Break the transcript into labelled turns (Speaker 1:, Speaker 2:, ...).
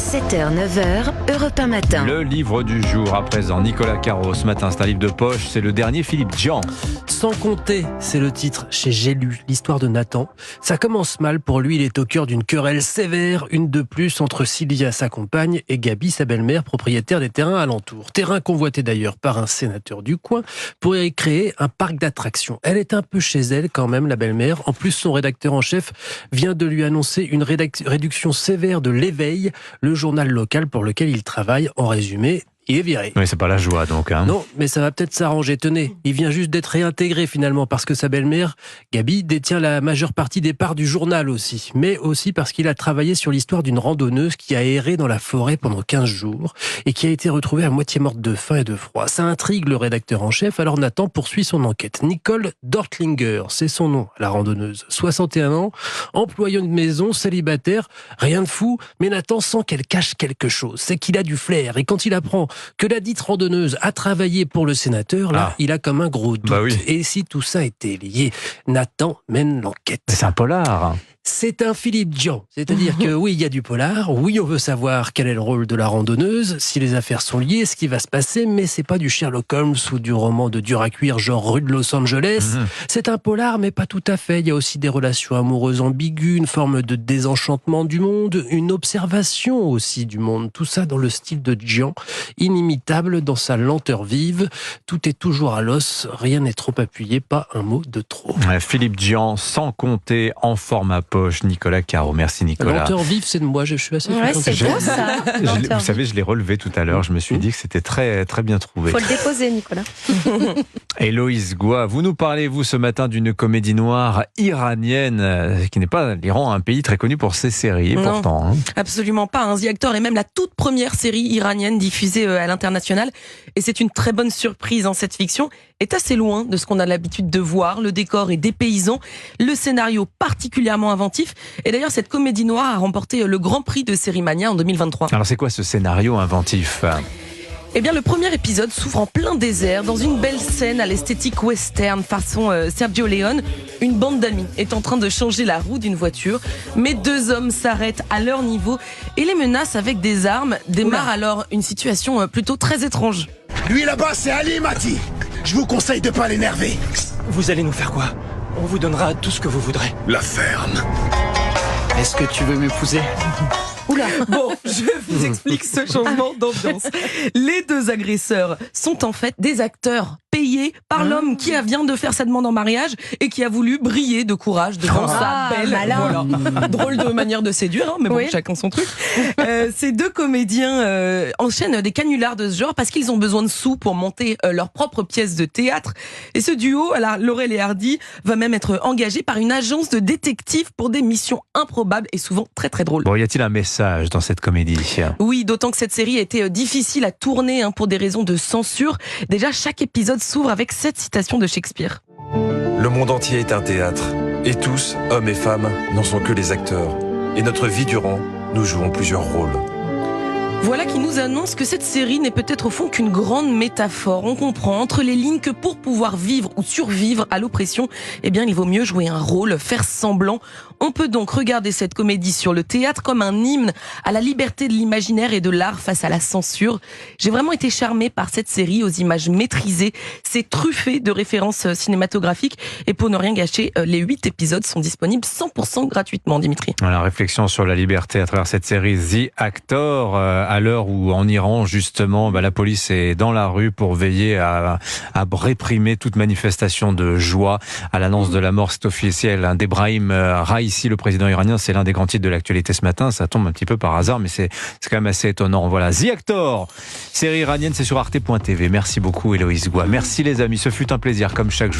Speaker 1: 7h, 9h, Europe 1 matin.
Speaker 2: Le livre du jour à présent, Nicolas Caro. Ce matin, c'est un livre de poche, c'est le dernier Philippe Djian.
Speaker 3: Sans compter, c'est le titre chez J'ai lu, l'histoire de Nathan. Ça commence mal pour lui, il est au cœur d'une querelle sévère, une de plus entre Sylvia, sa compagne, et Gabi, sa belle-mère, propriétaire des terrains alentours. Terrain convoité d'ailleurs par un sénateur du coin pour y créer un parc d'attractions. Elle est un peu chez elle quand même, la belle-mère. En plus, son rédacteur en chef vient de lui annoncer une réduction sévère de l'Éveil, le journal local pour lequel il travaille. En résumé, il est viré.
Speaker 2: Oui, c'est pas la joie donc.
Speaker 3: Non, mais ça va peut-être s'arranger. Tenez, il vient juste d'être réintégré finalement parce que sa belle-mère, Gabi, détient la majeure partie des parts du journal aussi. Mais aussi parce qu'il a travaillé sur l'histoire d'une randonneuse qui a erré dans la forêt pendant 15 jours et qui a été retrouvée à moitié morte de faim et de froid. Ça intrigue le rédacteur en chef, alors Nathan poursuit son enquête. Nicole Dortlinger, c'est son nom, la randonneuse. 61 ans, employée de maison, célibataire, rien de fou, mais Nathan sent qu'elle cache quelque chose. C'est qu'il a du flair et quand il apprend que la dite randonneuse a travaillé pour le sénateur, là, il a comme un gros doute.
Speaker 2: Bah oui.
Speaker 3: Et si tout ça était lié, Nathan mène l'enquête.
Speaker 2: C'est un polar.
Speaker 3: C'est un Philippe Djian. C'est-à-dire que oui, il y a du polar, oui, on veut savoir quel est le rôle de la randonneuse, si les affaires sont liées, ce qui va se passer, mais c'est pas du Sherlock Holmes ou du roman de dur à cuire genre rue de Los Angeles. C'est un polar, mais pas tout à fait. Il y a aussi des relations amoureuses ambiguës, une forme de désenchantement du monde, une observation aussi du monde. Tout ça dans le style de Djian, inimitable dans sa lenteur vive. Tout est toujours à l'os, rien n'est trop appuyé, pas un mot de trop.
Speaker 2: Philippe Djian, sans compter, en format poche. Nicolas Caro. Merci Nicolas.
Speaker 3: La lenteur vive, c'est de moi, je suis assez content.
Speaker 1: C'est beau ça.
Speaker 2: Vous savez, je l'ai relevé tout à l'heure. Je me suis dit que c'était très, très bien trouvé.
Speaker 1: Faut le déposer, Nicolas.
Speaker 2: Héloïse Goua, vous nous parlez, vous, ce matin, d'une comédie noire iranienne, qui n'est pas l'Iran, un pays très connu pour ses séries, et
Speaker 4: Non,
Speaker 2: pourtant.
Speaker 4: absolument pas. The Actor est même la toute première série iranienne diffusée à l'international. Et c'est une très bonne surprise. Cette fiction est assez loin de ce qu'on a l'habitude de voir. Le décor est dépaysant, le scénario particulièrement inventif. Et d'ailleurs, cette comédie noire a remporté le Grand Prix de Sérimania en 2023.
Speaker 2: Alors, c'est quoi ce scénario inventif ?
Speaker 4: Eh bien, le premier épisode s'ouvre en plein désert, dans une belle scène à l'esthétique western, façon Sergio Leone. Une bande d'amis est en train de changer la roue d'une voiture, mais deux hommes s'arrêtent à leur niveau et les menacent avec des armes. Démarre alors une situation plutôt très étrange.
Speaker 5: Lui là-bas, c'est Ali Mati. Je vous conseille de pas l'énerver.
Speaker 6: Vous allez nous faire quoi? On vous donnera tout ce que vous voudrez.
Speaker 5: La ferme.
Speaker 6: Est-ce que tu veux m'épouser?
Speaker 4: Oula. Bon, je vous explique ce changement d'ambiance. Les deux agresseurs sont en fait des acteurs payés par l'homme qui vient de faire sa demande en mariage et qui a voulu briller de courage devant sa belle.
Speaker 1: Malin.
Speaker 4: Voilà. Drôle de manière de séduire, mais bon,
Speaker 1: Oui.
Speaker 4: chacun son truc. Ces deux comédiens enchaînent des canulars de ce genre parce qu'ils ont besoin de sous pour monter leur propre pièce de théâtre. Et ce duo, alors Laurel et Hardy, va même être engagé par une agence de détectives pour des missions improbables et souvent très très drôles.
Speaker 2: Bon, y a-t-il un message dans cette comédie ?
Speaker 4: Oui, d'autant que cette série a été difficile à tourner pour des raisons de censure. Déjà, chaque épisode s'ouvre avec cette citation de Shakespeare.
Speaker 7: Le monde entier est un théâtre, et tous, hommes et femmes, n'en sont que les acteurs. Et notre vie durant, nous jouons plusieurs rôles.
Speaker 4: Voilà qui nous annonce que cette série n'est peut-être au fond qu'une grande métaphore. On comprend entre les lignes que pour pouvoir vivre ou survivre à l'oppression, eh bien, il vaut mieux jouer un rôle, faire semblant. On peut donc regarder cette comédie sur le théâtre comme un hymne à la liberté de l'imaginaire et de l'art face à la censure. J'ai vraiment été charmée par cette série aux images maîtrisées. C'est truffé de références cinématographiques. Et pour ne rien gâcher, les 8 épisodes sont disponibles 100% gratuitement, Dimitri.
Speaker 2: Voilà, réflexion sur la liberté à travers cette série The Actor, à l'heure où en Iran, justement, la police est dans la rue pour veiller à réprimer toute manifestation de joie. À l'annonce de la mort, c'est officiel, d'Ebrahim Raisi, le président iranien, c'est l'un des grands titres de l'actualité ce matin. Ça tombe un petit peu par hasard, mais c'est quand même assez étonnant. Voilà, The Actor, série iranienne, c'est sur arte.tv. Merci beaucoup Héloïse Goua. Merci les amis, ce fut un plaisir comme chaque jour.